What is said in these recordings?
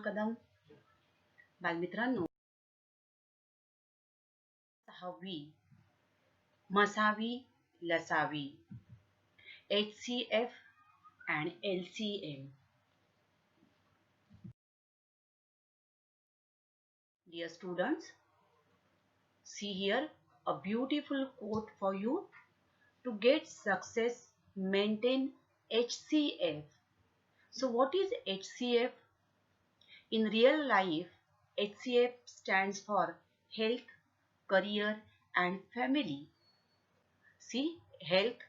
कदम. बालमित्रांनो, 6वी मसावी लसावी HCF and LCM. Dear students, see here a beautiful quote for you. To get success, maintain HCF. So what is HCF? In real life, HCF stands for health, career and family. See, health,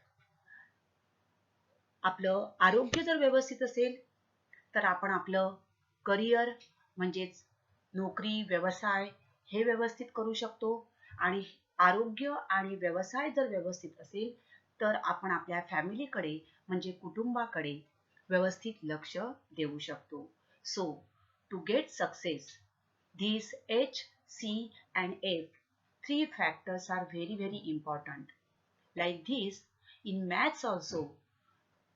आपलं आरोग्य जर व्यवस्थित असेल तर आपण आपलं career म्हणजेच नोकरी, व्यवसाय हे व्यवस्थित करू शकतो आणि आरोग्य आणि व्यवसाय जर व्यवस्थित असेल तर आपण आपल्या फॅमिलीकडे म्हणजे कुटुंबाकडे व्यवस्थित लक्ष देऊ शकतो. So to get success, these H, C and F three factors are very important. Like this, in maths also,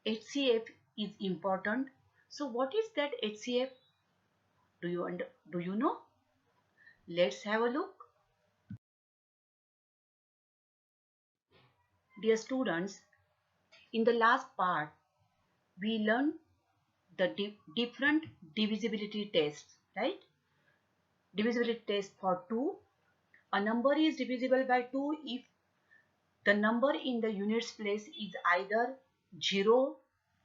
HCF is important. So what is that HCF? Do you know? Let's have a look. Dear students, in the last part, we learned the different divisibility tests, right? Divisibility test for 2. A number is divisible by 2 if the number in the units place is either 0,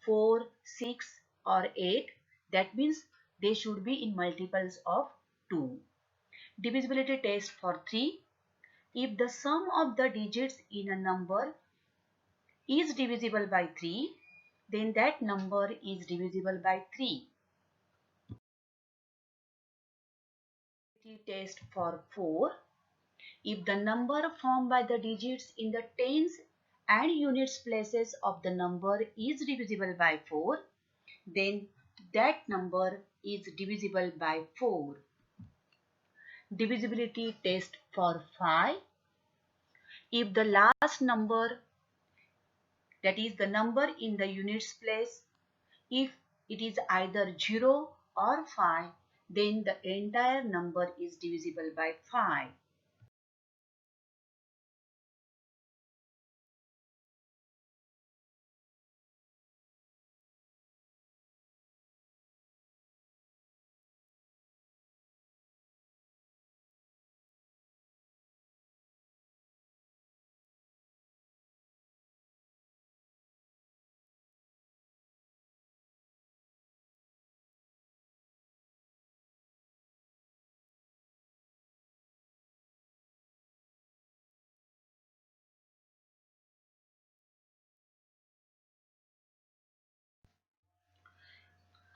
4, 6 or 8. That means they should be in multiples of 2. Divisibility test for 3. If the sum of the digits in a number is divisible by 3, then that number is divisible by 3. Test for 4. If the number formed by the digits in the tens and units places of the number is divisible by 4, then that number is divisible by 4. Divisibility test for 5. If the last number, that is the number in the units place, if it is either 0 or 5, then the entire number is divisible by 5.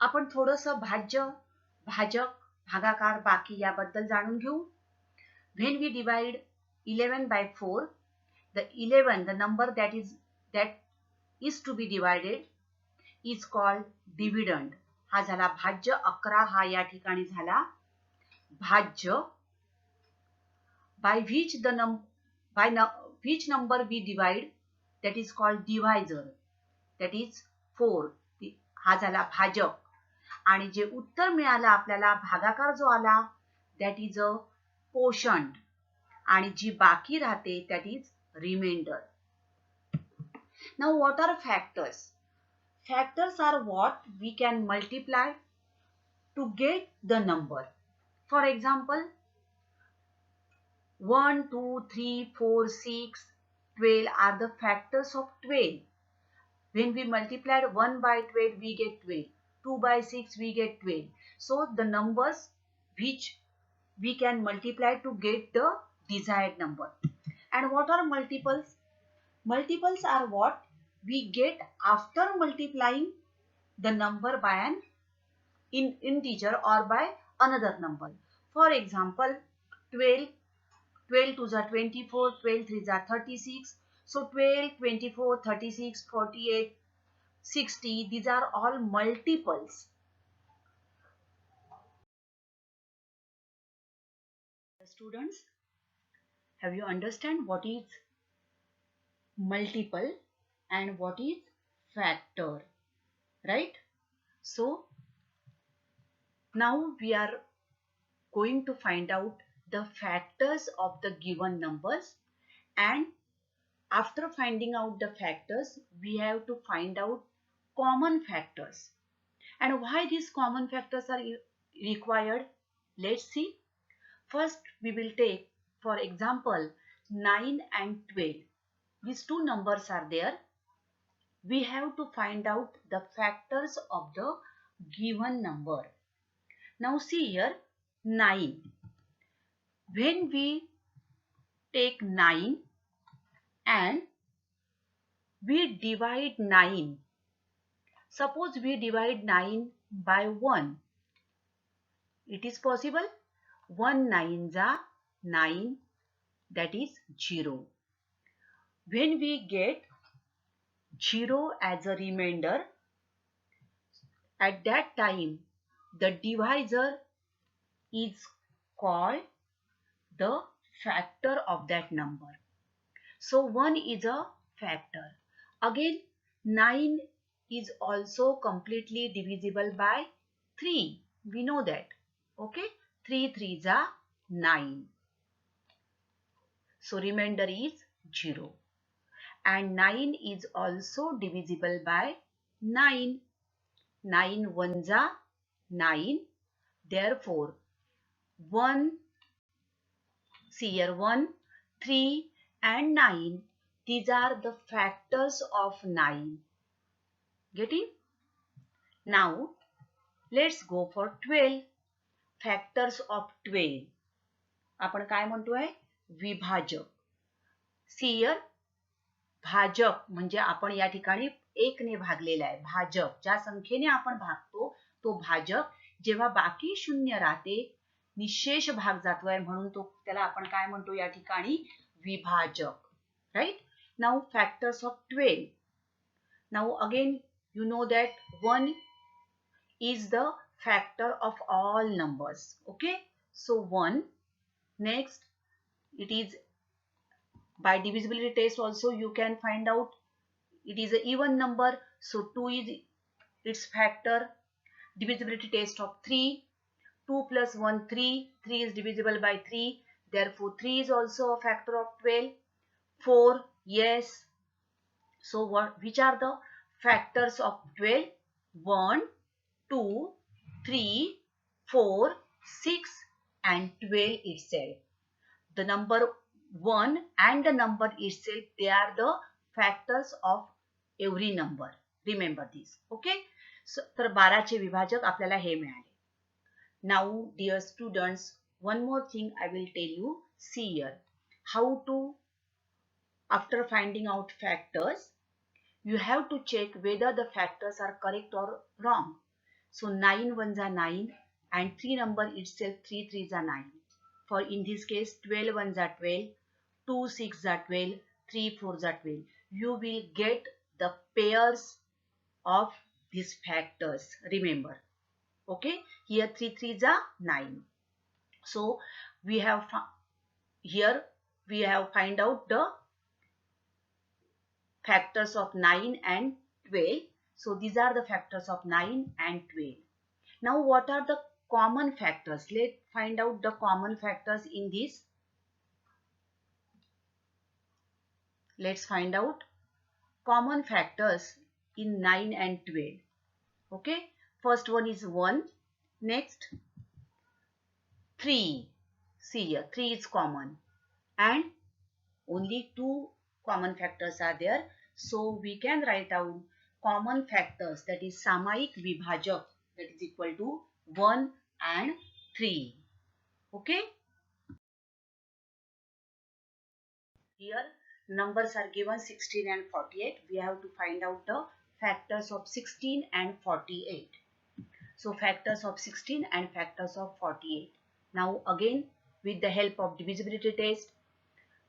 आपण थोडंसं भाज्य, भाजक, भागाकार, बाकी याबद्दल जाणून घेऊ. When we divide 11 by 4, the 11, the number that is to be divided is called dividend. हा झाला भाज्य. 11 हा या ठिकाणी झाला भाज्य. By which which number we divide, that is called divisor, that is 4. हा झाला भाजक. आणि जे उत्तर मिळालं आपल्याला भागाकार जो आला, that is a quotient. आणि जी बाकी राहते that is remainder. Now what are factors? Factors are what we can multiply to get the number. For example, 1, 2, 3, 4, 6, 12 are the factors of 12. When we multiplied 1 by 12, we get 12. 2 by 6, we get 12. So the numbers which we can multiply to get the desired number. And what are multiples? Multiples are what we get after multiplying the number by an integer or by another number. For example, 12 2s are 24, 12 3s are 36. So 12, 24, 36, 48, 60, these are all multiples. Students, have you understand what is multiple and what is factor, right? So Now we are going to find out the factors of the given numbers, and after finding out the factors, we have to find out common factors. And why these common factors are required? Let's see. First, we will take, for example, 9 and 12. These two numbers are there. We have to find out the factors of the given number. Now see here, 9. When we take 9 and we divide 9, suppose we divide 9 by 1. It is possible. 1 9s are 9, that is 0. When we get 0 as a remainder, at that time the divisor is called the factor of that number. So 1 is a factor. Again, 9 is also completely divisible by 3. We know that. Okay, 3 3s are 9. So remainder is 0. And 9 is also divisible by 9. 9 ones are 9. Therefore, 1, see here, 1, 3 and 9. These are the factors of 9. Getting? Now, let's go for 12. Factors of 12. आपण काय म्हणतोय? विभाजक. See here, भाजक म्हणजे आपण या ठिकाणी 1 ने भागलेला आहे. भाजक, ज्या संख्येने आपण भागतो तो भाजक. जेव्हा बाकी शून्य राहते, निशेष भाग जातोय म्हणून त्याला आपण काय म्हणतो या ठिकाणी? विभाजक. Right? Now factors of 12. Now again you know that 1 is the factor of all numbers. Okay? So 1. Next, it is by divisibility test also you can find out it is an even number. So 2 is its factor. Divisibility test of 3. 2 plus 1, 3. 3 is divisible by 3. Therefore, 3 is also a factor of 12. 4, yes. So, which are the factors of 12? 1, 2, 3, 4, 6 and 12 itself. The number 1 and the number itself, they are the factors of every number. Remember this. Okay? So, तर 12 चे विभाजक आपल्याला हे मिळाले. Now, dear students, one more thing I will tell you. See here, how to, after finding out factors, you have to check whether the factors are correct or wrong. So 9 ones are 9 and 3 number itself 3 3s are 9. For in this case 12 ones are 12, 2 6 are 12, 3 4s are 12. You will get the pairs of these factors. Remember. Okay, here 3 3s are 9. So we have here we have find out the factors of 9 and 12. So these are the factors of 9 and 12. Now what are the common factors? Let's find out the common factors in this. Let's find out common factors in 9 and 12. Okay, first one is 1. Next, 3. See here, 3 is common and only 2 common factors are there. So we can write down common factors, that is सामायिक विभाजक, that is equal to 1 and 3. Okay. Here numbers are given 16 and 48. We have to find out the factors of 16 and 48. So factors of 16 and factors of 48. Now again with the help of divisibility test.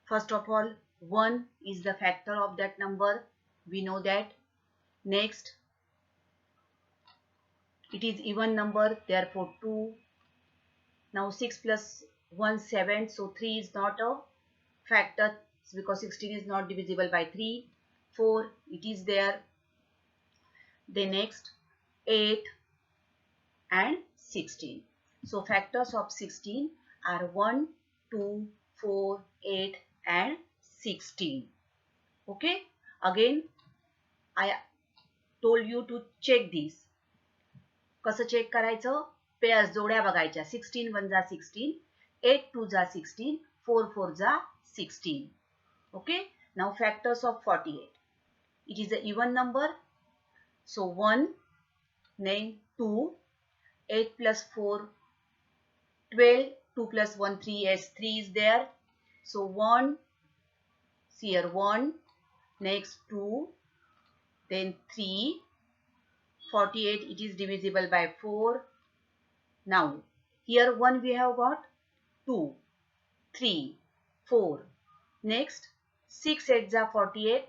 First of all, 1 is the factor of that number. We know that. Next, it is even number, therefore 2. Now 6 plus 1, 7. So 3 is not a factor because 16 is not divisible by 3. 4, it is there. Then next, 8 and 16. So factors of 16 are 1, 2, 4, 8 and 16. Okay. Again, I told you to check this. कसं check करायचं? Pairs जोड्या बघायच्या. 16 1 जा 16, 8 2 जा 16, 4 4 जा 16. Okay. Now factors of 48. It is an even number. So 1, then 2, 8 plus 4, 12, 2 plus 1, 3, yes, 3 is there. So 1, see here 1, next 2, then 3, 48, it is divisible by 4. Now, here 1 we have got, 2, 3, 4. Next, 6 8 are 48,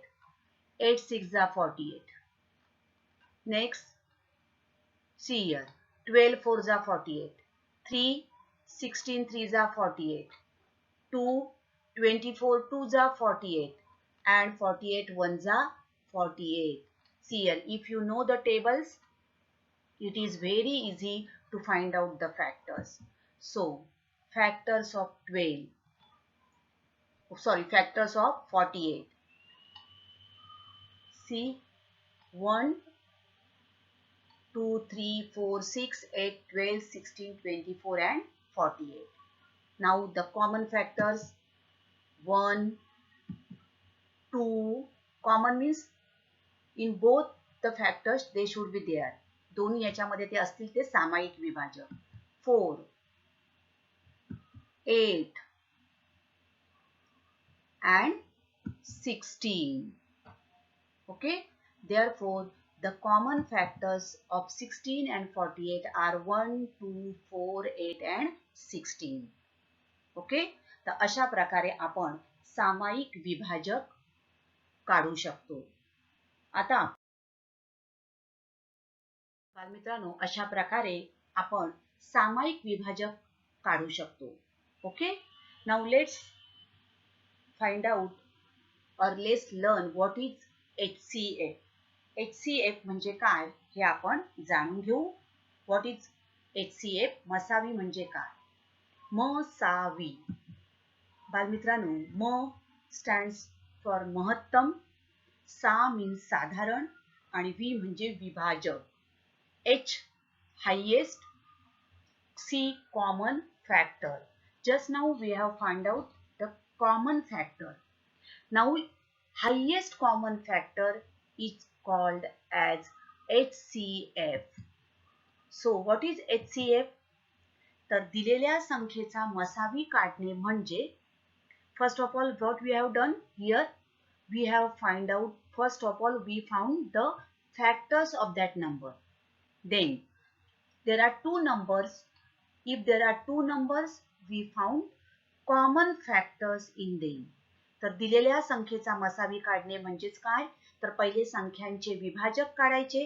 8 6 are 48. Next, see here, 12 4 are 48, 3, 16 3 are 48, 2, 24 2 are 48, and 48 1 are 48. See here, if you know the tables, it is very easy to find out the factors. So, factors of 12, factors of 48. See, 1, 2, 3, 4, 6, 8, 12, 16, 24 and 48. Now the common factors, 1, 2, common means in both the factors they should be there. दोन्ही याच्यामध्ये ते असतील ते सामायिक विभाजक. 4, 8 and 16. Okay. Therefore, the common factors of 16 and 48 are 1, 2, 4, 8 and 16. Okay. तर अशा प्रकारे आपण सामायिक विभाजक काढू शकतो. आता बालमित्रांनो, अशा प्रकारे आपण सामायिक विभाजक काढू शकतो. Okay. Now let's find out or let's learn what is HCF. HCF म्हणजे काय हे आपण जाणून घेऊ. What is HCF? मसावी म्हणजे काय? मसावी. बालमित्रांनो, म स्टँड्स फॉर महत्तम, सा मीन्स साधारण आणि वी म्हणजे विभाजक. H highest, C common factor. Just now we have found out the common factor. Now highest common factor is called as HCF. So what is HCF? तर दिलेल्या संख्येचा मसावी काढणे म्हणजे, first of all what we have done here, we have find out, first of all we found the factors of that number. Then there are two numbers. If there are two numbers, we found common factors in them. तर दिलेल्या संख्येचा मसावी काढणे म्हणजेच काय? तर पहिले संख्यांचे विभाजक काढायचे,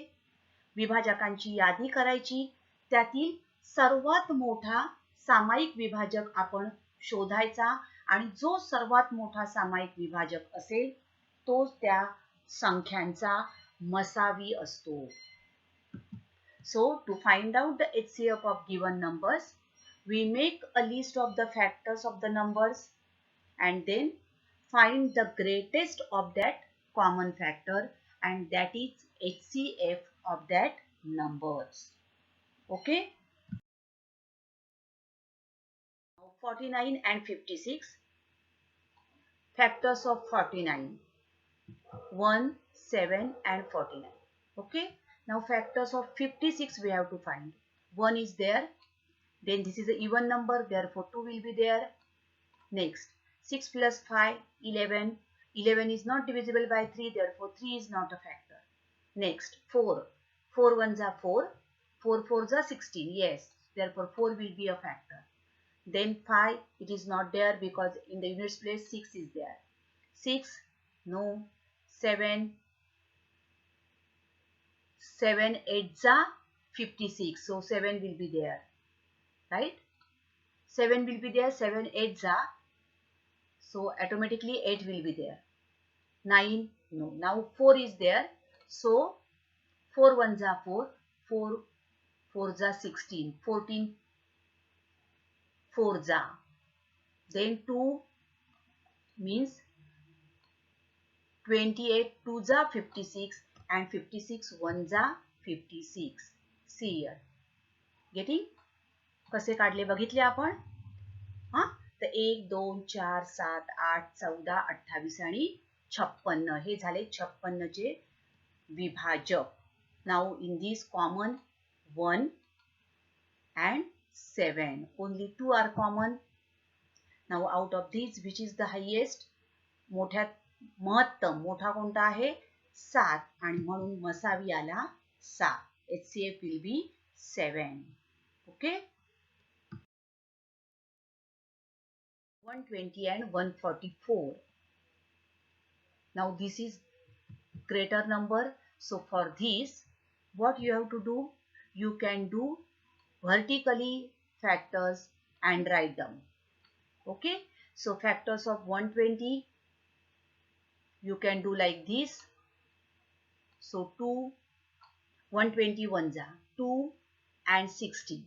विभाजकांची यादी करायची, त्यातील सर्वात मोठा सामायिक विभाजक आपण शोधायचा आणि जो सर्वात मोठा सामायिक विभाजक असेल तोच त्या संख्यांचा मसावी असतो. So, to find out the HCF of given numbers, we make a list of the factors of the numbers and then find the greatest of that common factor, and that is HCF of that numbers. Okay? Now 49 and 56. Factors of 49. 1, 7 and 49. Okay? Now factors of 56 we have to find. 1 is there. Then this is an even number. Therefore 2 will be there. Next 6 plus 5, 11. 11 is not divisible by 3. Therefore 3 is not a factor. Next 4. 4 1s are 4. 4 4s are 16. Yes. Therefore 4 will be a factor. Then 5. It is not there because in the units place 6 is there. 6. No. 7. 7 8s are 56. So 7 will be there. Right? 7 will be there. 7 8s are. So automatically 8 will be there. 9. No. Now 4 is there. So 4 1s are 4. 4 4 जा 16, 14 4 जा, then 2 means 28 2 जा 56 and 56 1 जा 56. See here. Getting? कसे काढले बघितले आपण? हा, तर 1 2 4 7 8 14 28 आणि 56 हे झाले 56 चे विभाजक. Now in this common 1 and 7, only 2 are common. Now out of these which is the highest? मोठ्यात महत्तम मोठा कोणता आहे? 7 आणि म्हणून मसावी आला 7. HCF will be 7. Okay? 120 and 144. Now this is greater number. So for this, what you have to do? You can do vertically factors and write them. Okay? So factors of 120, you can do like this. So 2, 121 जा 2 and 60.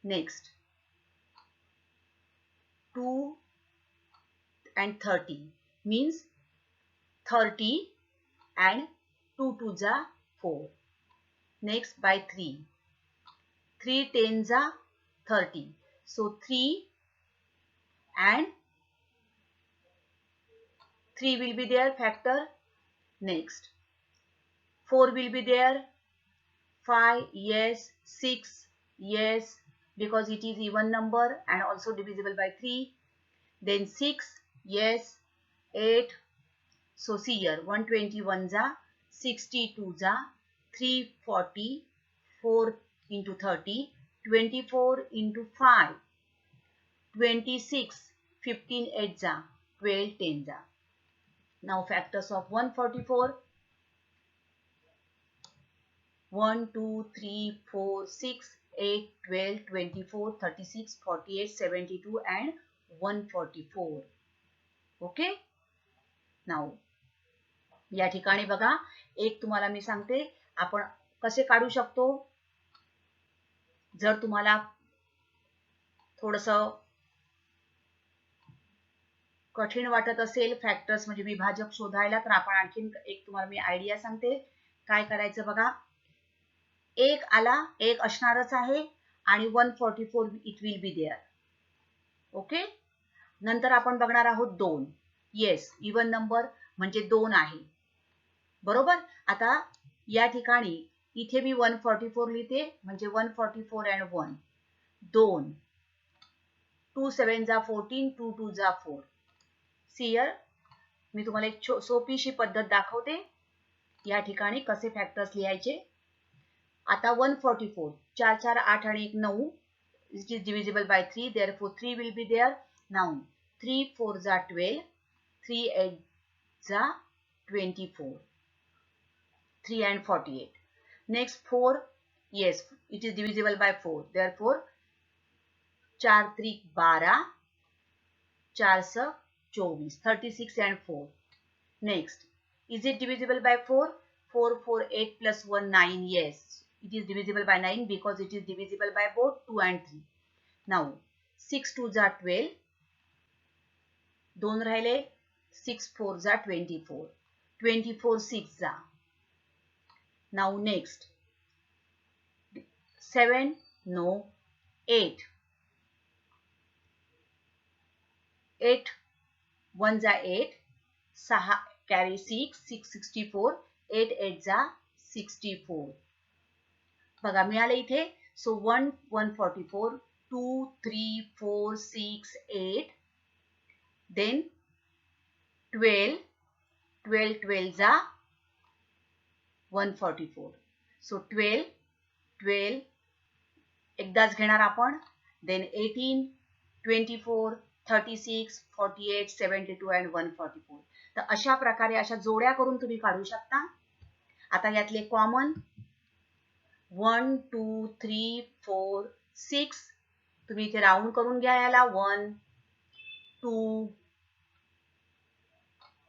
Next 2 and 30 means 30 and 2 2 जा 4. Next by 3. 3 10 जा 30. So 3 and 3 will be there factor. Next 4 will be there. 5 yes, 6 yes, because it is even number and also divisible by 3. Then 6 yes, 8. So see here 121 जा 62 जा 340, 4 into 30, 24 into 5, 26, 15 8 जा 12 10 जा. Now factors of 144. 1 2 3 4 6 8 12 24 36 48 72 and 144. Okay? Now या ठिकाणी बघा, एक तुम्हाला मी सांगते आपण कसे काढू शकतो. जर तुम्हाला थोडंसं कठीण वाटत असेल फॅक्टर्स म्हणजे विभाजक शोधायला, तर आपण आणखीन एक तुम्हाला मी आयडिया सांगते. काय करायचं बघा, एक आला, एक असणारच आहे आणि 144 it will be there. Okay. नंतर आपण बघणार आहोत 2. येस, इवन नंबर म्हणजे 2 आहे. बरोबर. आता या ठिकाणी इथे मी 144 लिहिते म्हणजे 144 and 1 2. 2 7 जा 14, 2 2 जा 4. सी हियर, मी तुम्हाला एक सोपीशी पद्धत दाखवते या ठिकाणी कसे फॅक्टर्स लिहायचे. आता 144 4 4 8 आणि 1 9, it is divisible by 3, therefore 3 will be there. Now 3 4 जा 12, 3 8 जा 24, 3 and 48. Next 4, yes, it is divisible by 4, therefore 4 3 12, 4 6 24, 36 and 4. Next, is it divisible by 4? 4 4 8 plus 1 9, yes, it is divisible by 9 because it is divisible by both 2 and 3. Now 6 2 जा 12, 2 राहिले, 6 4 जा 24, 24 6 जा. Now next 7 no 8, 8 1 जा 8, 6 carry 6 6 64, 8 8 जा 64. बघा मिळाले इथे. सो 1 144, 2 3 4 6 8, then 12 12 12 जा 144. सो 12 12 एकदाच घेणार आपण. Then 18 24 36 48 72 and 144. तर अशा प्रकारे अशा जोड्या करून तुम्ही काढू शकता. आता यातले कॉमन 1 2 3 4 6, तुम्ही इथे राऊंड करून घ्या याला. 1 2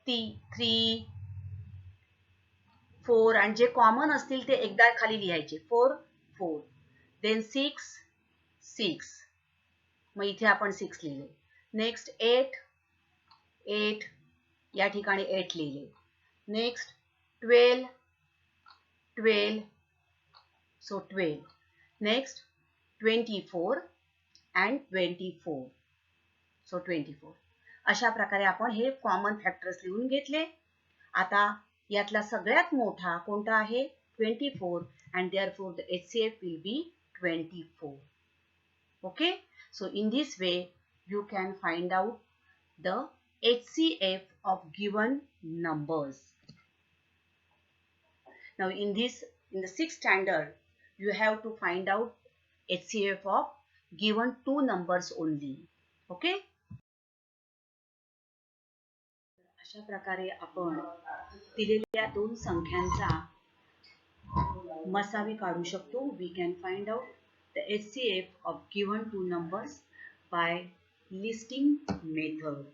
3 4 आणि जे कॉमन असतील ते एकदा खाली लिहायचे. 4 4. देन 6 मग इथे आपण 6 लिहिले. नेक्स्ट 8 या ठिकाणी 8 लिहिले. Next 12 so 12. नेक्स्ट 24 and 24 सो 24. अशा प्रकारे आपण हे कॉमन फॅक्टर्स लिहून घेतले. आता यातला सगळ्यात मोठा कोणता आहे? 24 and therefore the HCF will be 24. Okay, so in this way you can find out the HCF of given numbers. Now in the 6th standard you have to find out HCF of given two numbers only. Okay, अशा प्रकारे आपण दिलेल्या दोन संख्यांचा मसावी काढू शकतो. We can find out the HCF of given two numbers by listing method.